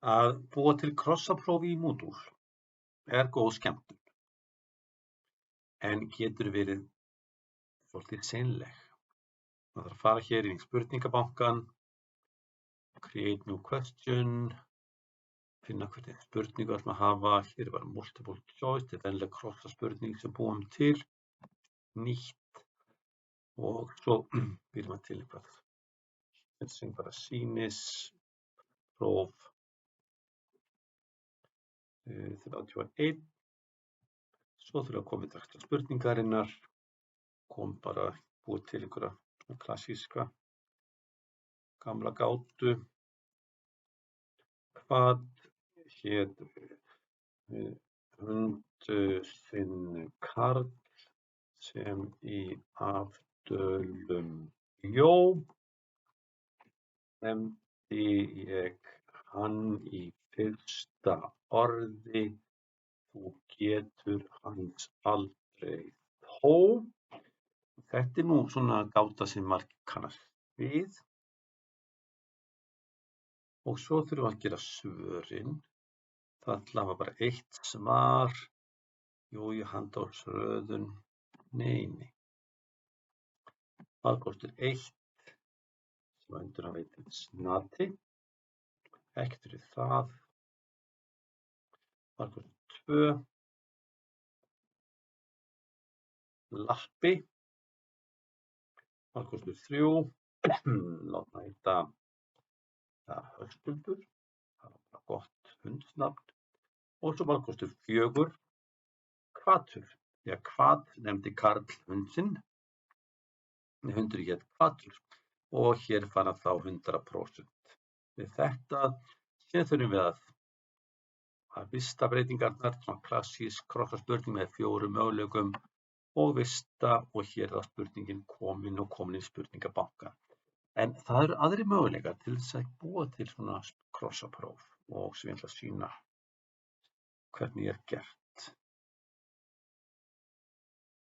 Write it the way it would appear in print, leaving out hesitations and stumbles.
Að búa til krossapróf í Moodle er góð skemmtun, en getur verið svolítið seinleg. Það þarf að fara hér í spurningabankann, create new question, finna hvernig spurningu ætlum að hafa. Hér er bara multiple choice, þetta er venjuleg krossaspurning sem búum til, nýtt, og svo býr maður til eitthvað. Þetta sem bara sýnis, próf 31. Svo þurfum við að koma í dagskrá spurningarinnar, kom bara búið til einhverja klassíska gamla gátu. Hvað hét hund þinn Karl sem í Afdölum bjó? Nefndi ég hann í fyrsta orði, þú getur hans aldrei þó. Þetta er nú svona gáta sem margir kannast við. Og svo þurfum við að gera svörin. Það ætla bara eitt svar. Jú, handahófsröðun. Nei. Valkostur 1, sem undir að veita snati. Ekkert fyrir það. Valkostur 2, lappi. Valkostur 3, látum að heita Höskuldur, það var bara gott hundsnafn. Og svo valkostur 4, Hvatur. Því að Hvat nefndi Karl hund sinn, hundur hét Hvatur, og hér fara þá 100%. Við þetta síðan þurfum við að vista breytingarnar, svona klassísk krossaspurning með 4 möguleikum, og vista, og hér er spurningin komin og komin í spurningabankann. En það eru aðrir möguleikar til þess að búa til svona krossapróf og sem ég ætla að sýna hvernig er gert.